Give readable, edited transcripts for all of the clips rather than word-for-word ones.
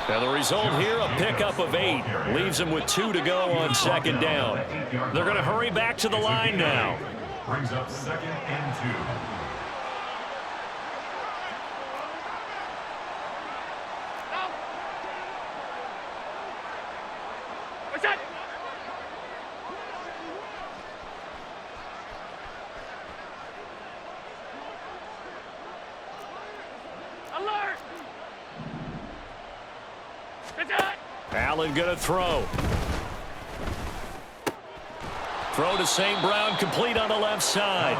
And the result here, a pickup of 8. Leaves them with 2 to go on second down. They're going to hurry back to the line now. Brings up 2nd and 2. Allen going to throw. Throw to St. Brown, complete on the left side.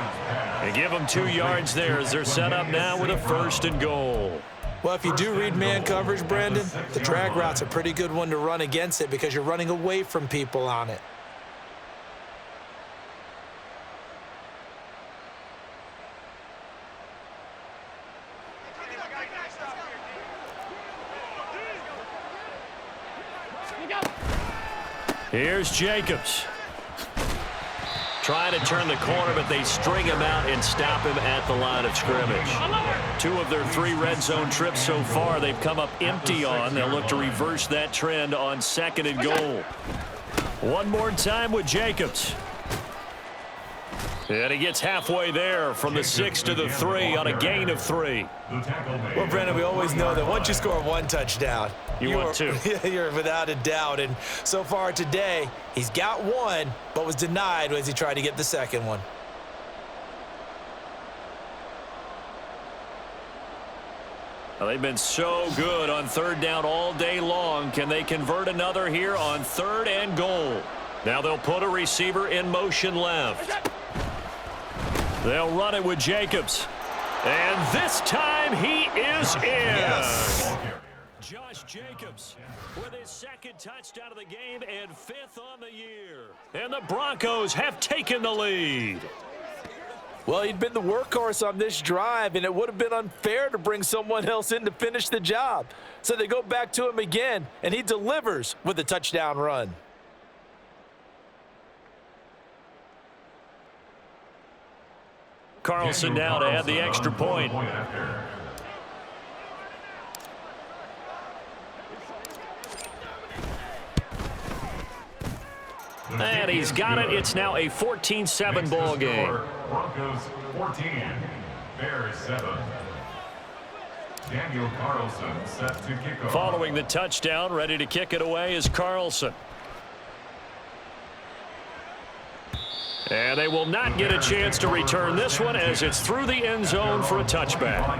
They give them 2 yards there as they're set up now with a 1st and goal. Well, if you do read man coverage, Brandon, the drag route's a pretty good one to run against it because you're running away from people on it. Here's Jacobs. Trying to turn the corner, but they string him out and stop him at the line of scrimmage. 2 of their 3 red zone trips so far they've come up empty on. They'll look to reverse that trend on 2nd and goal. One more time with Jacobs. And he gets halfway there from the 6 to the 3 on a gain of 3. Well, Brandon, we always know that once you score 1 touchdown, you want 2. You're without a doubt. And so far today, he's got 1, but was denied as he tried to get the 2nd one. Well, they've been so good on 3rd down all day long. Can they convert another here on 3rd and goal? Now they'll put a receiver in motion left. They'll run it with Jacobs. And this time he is in. Yes. Josh Jacobs with his 2nd touchdown of the game and 5th on the year. And the Broncos have taken the lead. Well, he'd been the workhorse on this drive, and it would have been unfair to bring someone else in to finish the job. So they go back to him again, and he delivers with a touchdown run. Carlson now to add the extra point. And he's got it. It's now a 14-7 ball game. Broncos 14, Bears 7. Daniel Carlson set to kick off. Following the touchdown, ready to kick it away is Carlson. And they will not get a chance to return this one as it's through the end zone for a touchback.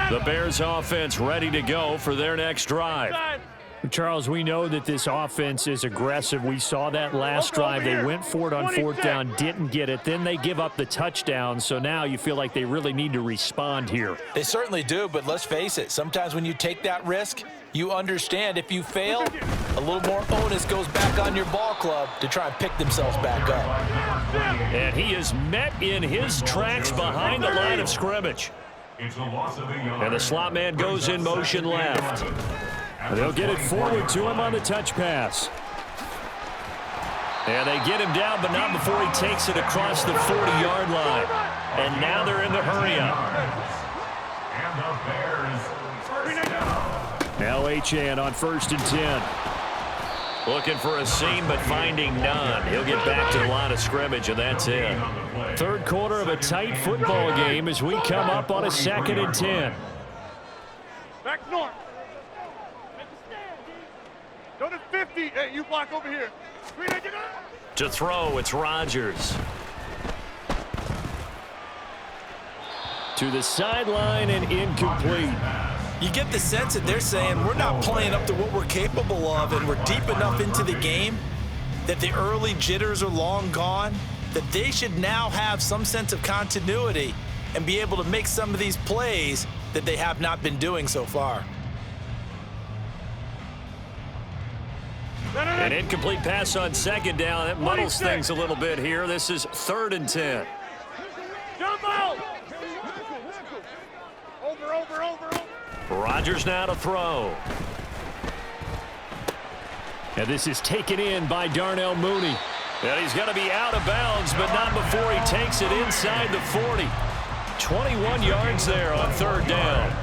The Bears offense ready to go for their next drive. Charles, we know that this offense is aggressive. We saw that last drive. They went for it on 4th down, didn't get it. Then they give up the touchdown. So now you feel like they really need to respond here. They certainly do, but let's face it. Sometimes when you take that risk, you understand if you fail, a little more onus goes back on your ball club to try and pick themselves back up. And he is met in his tracks behind the line of scrimmage. And the slot man goes in motion left. They'll get it forward to him on the touch pass. And they get him down, but not before he takes it across the 40-yard line. And now they're in the hurry-up. Now Achane on 1st and 10. Looking for a seam, but finding none. He'll get back to the line of scrimmage, and that's it. 3rd quarter of a tight football game as we come up on a 2nd and 10. Back north. Go to 50. Hey, you block over here. To throw, it's Rodgers. To the sideline and incomplete. You get the sense that they're saying we're not playing up to what we're capable of, and we're deep enough into the game that the early jitters are long gone, that they should now have some sense of continuity and be able to make some of these plays that they have not been doing so far. An incomplete pass on 2nd down. That muddles things a little bit here. This is 3rd and 10. Jump out! Over. Rodgers now to throw. And this is taken in by Darnell Mooney. And he's going to be out of bounds, but not before he takes it inside the 40. 21 yards there on third down.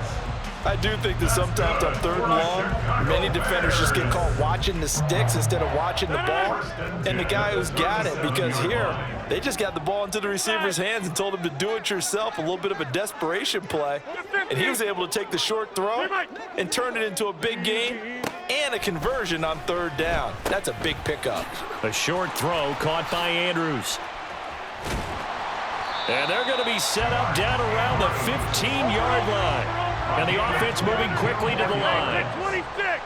I do think that sometimes on third and long, many defenders just get caught watching the sticks instead of watching the ball. And the guy who's got it, because here, they just got the ball into the receiver's hands and told him to do it yourself, a little bit of a desperation play. And he was able to take the short throw and turn it into a big gain and a conversion on third down. That's a big pickup. A short throw caught by Andrews. And they're going to be set up down around the 15-yard line. And the offense moving quickly to the line. 26.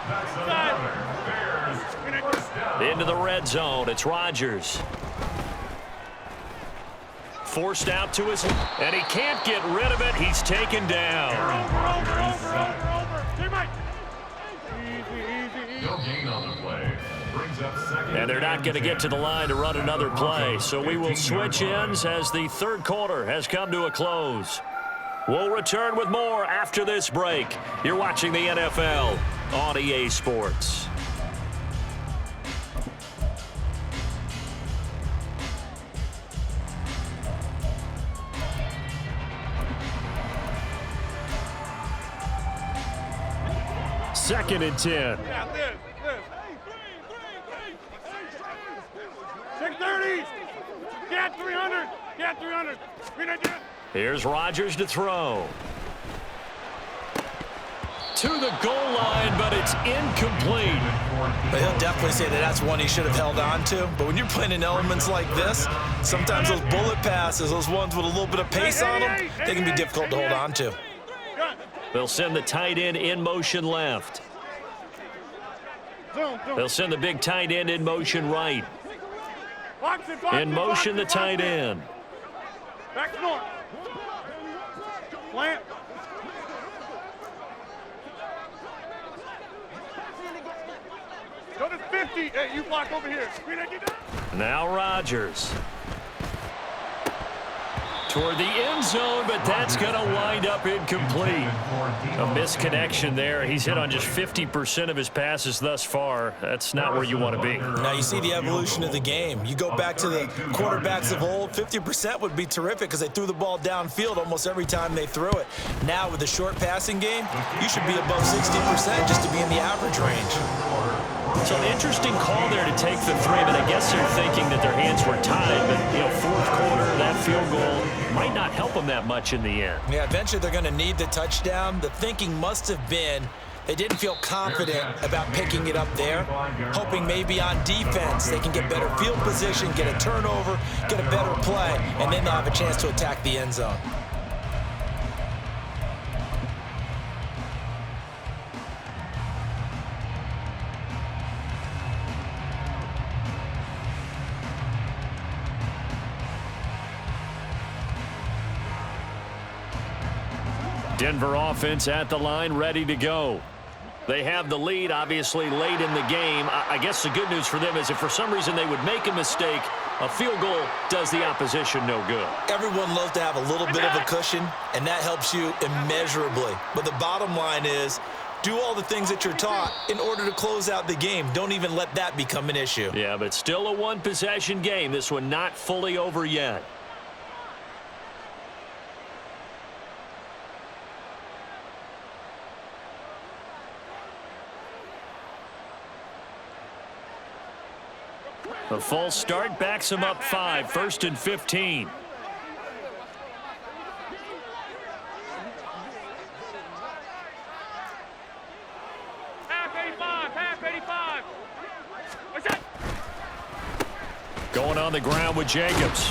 Into the red zone. It's Rodgers. Forced out to his, and he can't get rid of it. He's taken down. No gain on the play. Brings up second. And they're not going to get to the line to run another play. So we will switch ends as the third quarter has come to a close. We'll return with more after this break. You're watching the NFL on EA Sports. Second and 10. Yeah, this. 630. Get 300. Get 300. Here's Rodgers to throw. To the goal line, but it's incomplete. But he'll definitely say that that's one he should have held on to. But when you're playing in elements like this, sometimes those bullet passes, those ones with a little bit of pace on them, they can be difficult to hold on to. They'll send the tight end in motion left. They'll send the big tight end in motion right. In motion, the tight end. Back north. Plant. Go to 50. Hey, you block over here. Now Rodgers. Toward the end zone, but that's going to wind up incomplete. A misconnection there. He's hit on just 50% of his passes thus far. That's not where you want to be. Now you see the evolution of the game. You go back to the quarterbacks of old, 50% would be terrific because they threw the ball downfield almost every time they threw it. Now with the short passing game, you should be above 60% just to be in the average range. So an interesting call there to take the three, but I guess they're thinking that their hands were tied. But, fourth quarter, that field goal might not help them that much in the end. Yeah, eventually they're going to need the touchdown. The thinking must have been they didn't feel confident about picking it up there, hoping maybe on defense they can get better field position, get a turnover, get a better play, and then they'll have a chance to attack the end zone. Denver offense at the line, ready to go. They have the lead, obviously, late in the game. I guess the good news for them is if for some reason they would make a mistake, a field goal does the opposition no good. Everyone loves to have a little bit of a cushion, and that helps you immeasurably. But the bottom line is, do all the things that you're taught in order to close out the game. Don't even let that become an issue. Yeah, but still a one-possession game. This one not fully over yet. A false start backs him up 5, 1st and 15. Half 85. Going on the ground with Jacobs.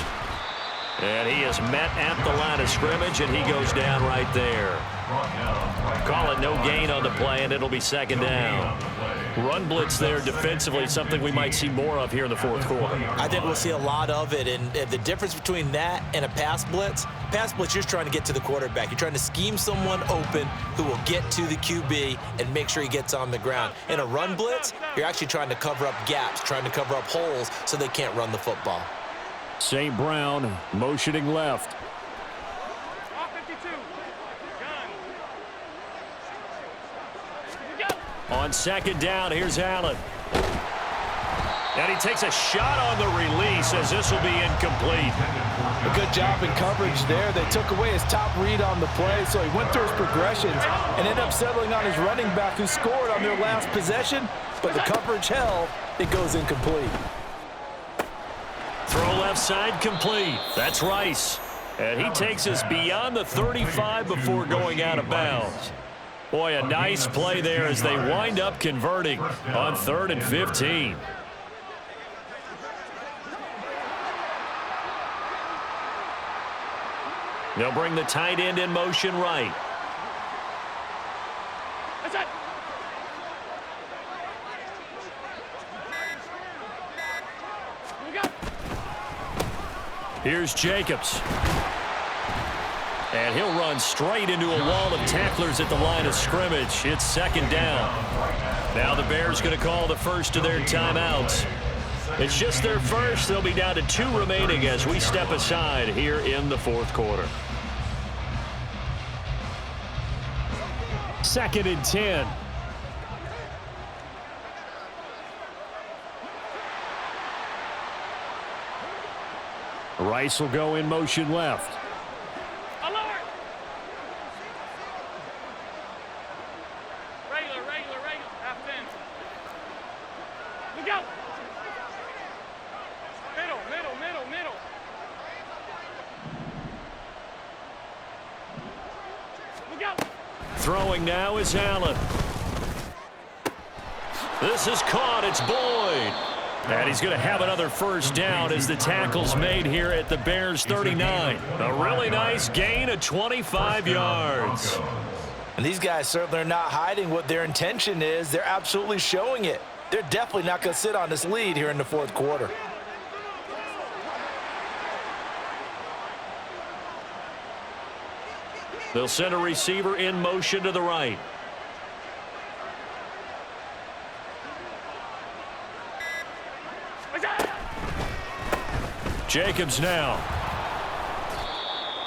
And he is met at the line of scrimmage, and he goes down right there. Call it no gain on the play, and it'll be second down. Run blitz there defensively, something we might see more of here in the fourth quarter. I think we'll see a lot of it, and the difference between that and a pass blitz, you're just trying to get to the quarterback. You're trying to scheme someone open who will get to the QB and make sure he gets on the ground. In a run blitz, you're actually trying to cover up gaps, trying to cover up holes so they can't run the football. St. Brown motioning left. On second down, here's Allen. And he takes a shot on the release as this will be incomplete. A good job in coverage there. They took away his top read on the play, so he went through his progressions and ended up settling on his running back who scored on their last possession, but the coverage held. It goes incomplete. Throw left side complete. That's Rice. And he takes us beyond the 35 before going out of bounds. Boy, a nice play there as they wind up converting on 3rd and 15. They'll bring the tight end in motion right. That's it. Here's Jacobs. And he'll run straight into a wall of tacklers at the line of scrimmage. It's second down. Now the Bears going to call the first of their timeouts. It's just their first. They'll be down to 2 remaining as we step aside here in the 4th quarter. 2nd and 10. Rice will go in motion left. Regular. Half 10. Look out. Middle. Look out. Throwing now is Allen. This is caught. It's Boyd. And he's going to have another first down as the tackle's made here at the Bears 39. A really nice gain of 25 yards. And these guys certainly are not hiding what their intention is. They're absolutely showing it. They're definitely not going to sit on this lead here in the 4th quarter. They'll send a receiver in motion to the right. Jacobs now.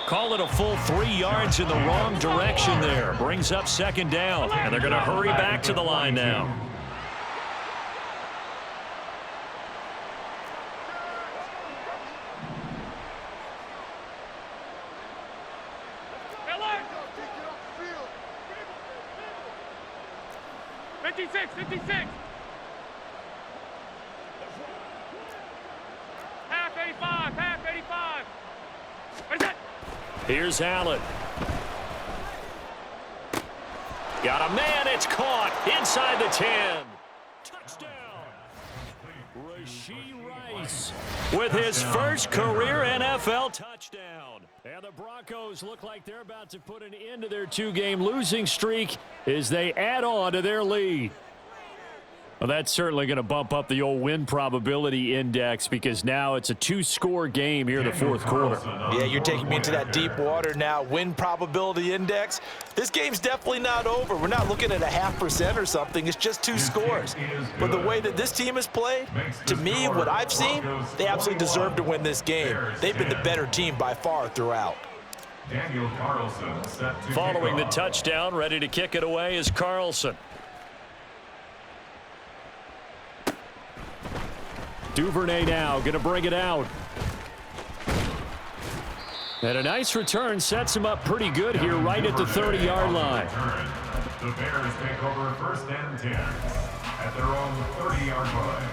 Call it a full 3 yards in the wrong direction there. Brings up second down, and they're going to hurry back to the line now. Half 85. Here's Allen. Got a man. It's caught inside the 10. Touchdown. Rashee Rice with his first career NFL touchdown. And the Broncos look like they're about to put an end to their 2-game losing streak as they add on to their lead. Well, that's certainly going to bump up the old win probability index because now it's a 2-score game here in the 4th quarter. Yeah, you're taking me into that deep water now. Win probability index. This game's definitely not over. We're not looking at a 0.5% or something. It's just 2 scores. But the way that this team has played, to me, what I've seen, they absolutely deserve to win this game. They've been the better team by far throughout. Daniel Carlson set to Following the kick off. touchdown, ready to kick it away is Carlson. Duvernay now going to bring it out. And a nice return sets him up pretty good here right at the 30-yard line. The Bears take over 1st and 10 at their own 30-yard line.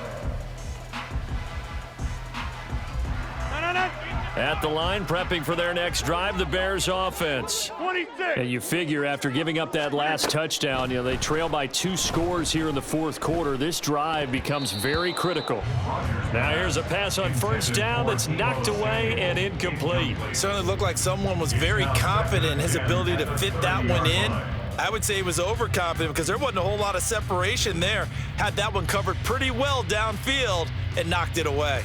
No. At the line, prepping for their next drive, the Bears offense. 26. And you figure after giving up that last touchdown, they trail by 2 scores here in the 4th quarter. This drive becomes very critical. Now here's a pass on first down that's knocked away and incomplete. Certainly looked like someone was very confident in his ability to fit that one in. I would say he was overconfident because there wasn't a whole lot of separation there. Had that one covered pretty well downfield and knocked it away.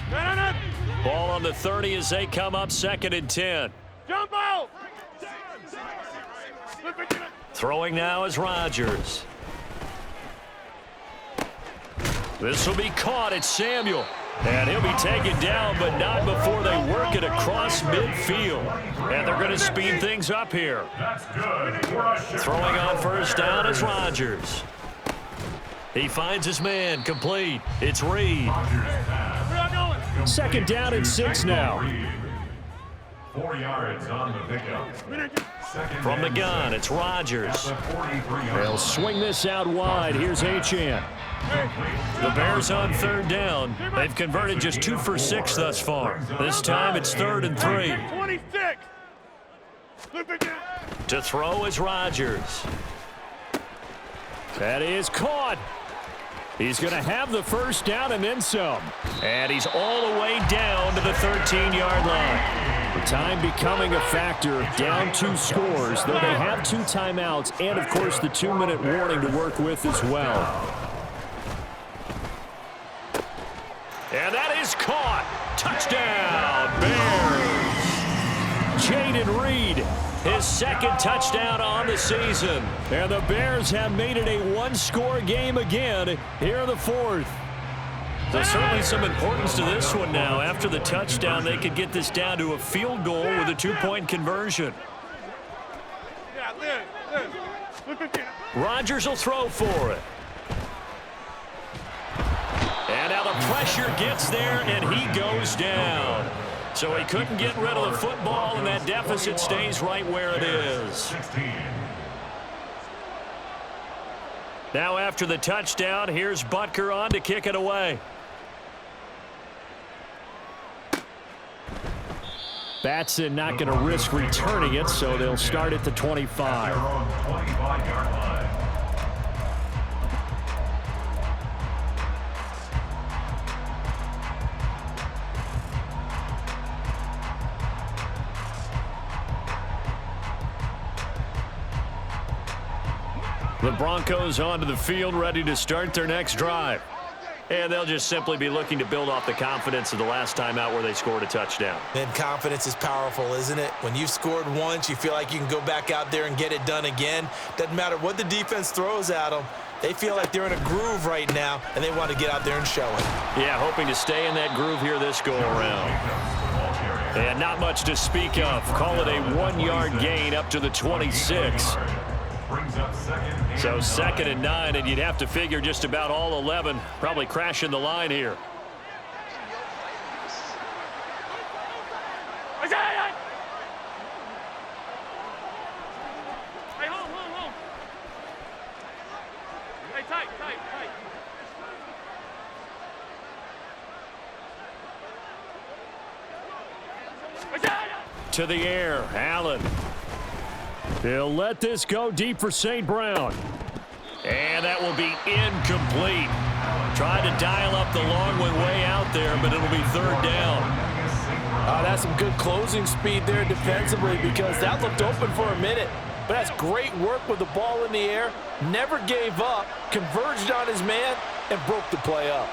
No. Ball on the 30 as they come up 2nd and 10. Jump out. Throwing now is Rodgers. This will be caught. It's Samuel. And he'll be taken down, but not before they work it across midfield. And they're going to speed things up here. That's good. Throwing on first down is Rodgers. He finds his man, complete. It's Reed. Second down and 6 now. 4 yards on the pickup. From the gun, it's Rodgers. They'll swing this out wide. Here's Achane. The Bears on third down. They've converted just 2 for 6 thus far. This time it's 3rd and 3. 26. To throw is Rodgers. That is caught. He's going to have the first down and then some. And he's all the way down to the 13-yard line. The time becoming a factor. Down 2 scores, though they have 2 timeouts and, of course, the 2-minute warning to work with as well. And that is caught. Touchdown, Bears. Jaden Reed, His second touchdown on the season. and the Bears have made it a 1-score game again here in the 4th. There's certainly some importance to this one now. After the touchdown, they could get this down to a field goal with a 2-point conversion. Rodgers will throw for it. And now the pressure gets there, and he goes down. So he couldn't get rid of the football, and that deficit stays right where it is. Now after the touchdown, here's Butker on to kick it away. Batson not going to risk returning it, so they'll start at the 25. Their own 25-yard line. The Broncos onto the field, ready to start their next drive. And they'll just simply be looking to build off the confidence of the last time out where they scored a touchdown. And confidence is powerful, isn't it? When you've scored once, you feel like you can go back out there and get it done again. Doesn't matter what the defense throws at them. They feel like they're in a groove right now, and they want to get out there and show it. Yeah, hoping to stay in that groove here this go-around. And not much to speak of. Call it a 1-yard gain up to the 26. So 2nd and 9, and you'd have to figure just about all 11 probably crashing the line here. Hey, hold. Hey, tight. To the air, Allen. They'll let this go deep for St. Brown. And that will be incomplete. Tried to dial up the long one way out there, but it'll be 3rd down. That's some good closing speed there defensively, because that looked open for a minute. But that's great work with the ball in the air. Never gave up, converged on his man, and broke the play up.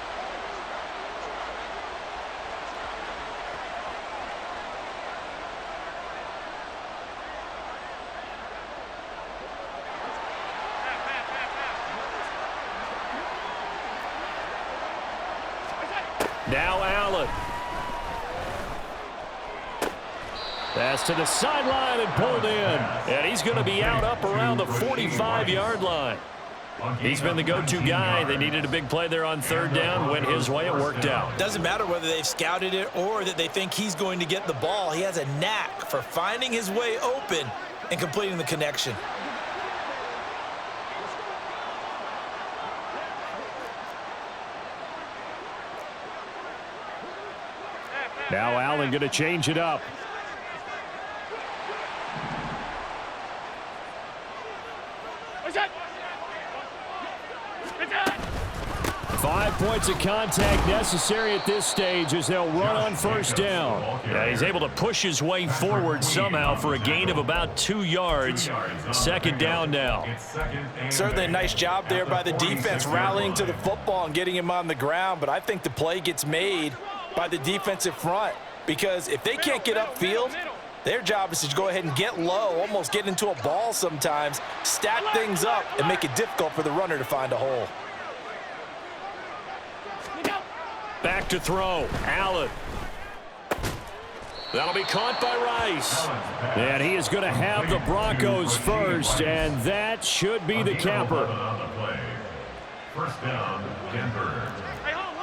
Now Allen. Pass to the sideline and pulled in. And he's going to be out up around the 45-yard line. He's been the go-to guy. They needed a big play there on 3rd down. Went his way, it worked out. Doesn't matter whether they've scouted it or that they think he's going to get the ball. He has a knack for finding his way open and completing the connection. Now Allen going to change it up. What's that? 5 points of contact necessary at this stage as they'll run on first down. Yeah, he's able to push his way forward somehow for a gain of about 2 yards. 2nd down now. Certainly a nice job there by the defense rallying to the football and getting him on the ground, but I think the play gets made by the defensive front, because if they can't get upfield, their job is to go ahead and get low, almost get into a ball sometimes, stack things up, and make it difficult for the runner to find a hole. Back to throw. Allen. That'll be caught by Rice. And he is going to have the Broncos first, and that should be the capper. On the play. First down, Denver. Hey, hold.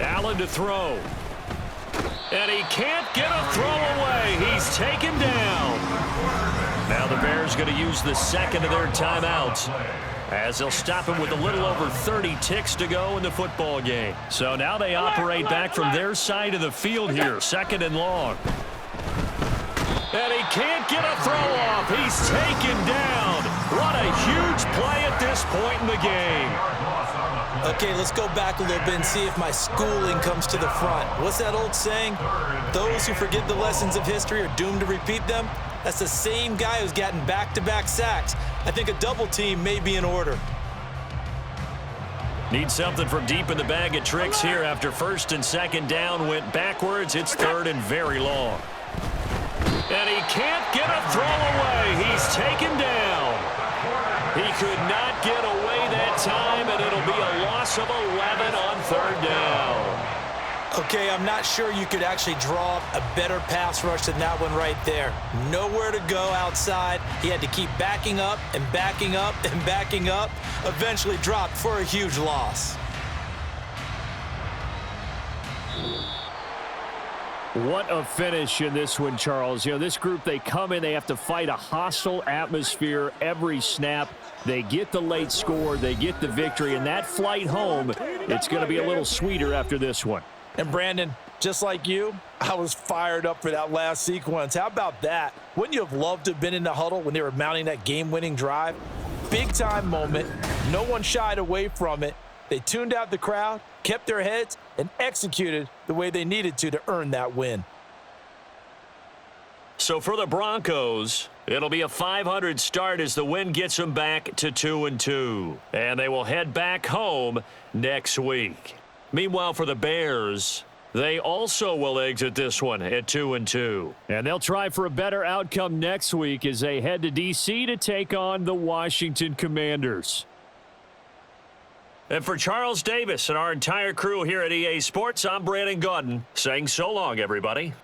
Allen to throw. And he can't get a throw away. He's taken down. Now the Bears going to use the second of their timeouts, as they'll stop him with a little over 30 ticks to go in the football game. So now they operate back from their side of the field here, second and long. And he can't get a throw off. He's taken down. What a huge play at this point in the game. Okay, let's go back a little bit and see if my schooling comes to the front. What's that old saying? Those who forget the lessons of history are doomed to repeat them. That's the same guy who's gotten back-to-back sacks. I think a double team may be in order. Need something from deep in the bag of tricks here after first and second down went backwards. It's third and very long. And he can't get a throw away. He's taken down. He could not get away that time, and it'll be a loss of 11 on third down. Okay, I'm not sure you could actually draw up a better pass rush than that one right there. Nowhere to go outside. He had to keep backing up and backing up and backing up. Eventually dropped for a huge loss. What a finish in this one, Charles. You know, this group, they come in, they have to fight a hostile atmosphere every snap. They get the late score, they get the victory, and that flight home, it's going to be a little sweeter after this one. And Brandon, just like you, I was fired up for that last sequence. How about that? Wouldn't you have loved to have been in the huddle when they were mounting that game-winning drive? Big-time moment. No one shied away from it. They tuned out the crowd, kept their heads, and executed the way they needed to earn that win. So for the Broncos, it'll be a 500 start as the win gets them back to 2-2. And they will head back home next week. Meanwhile, for the Bears, they also will exit this one at 2-2. And they'll try for a better outcome next week as they head to D.C. to take on the Washington Commanders. And for Charles Davis and our entire crew here at EA Sports, I'm Brandon Gaudin saying so long, everybody.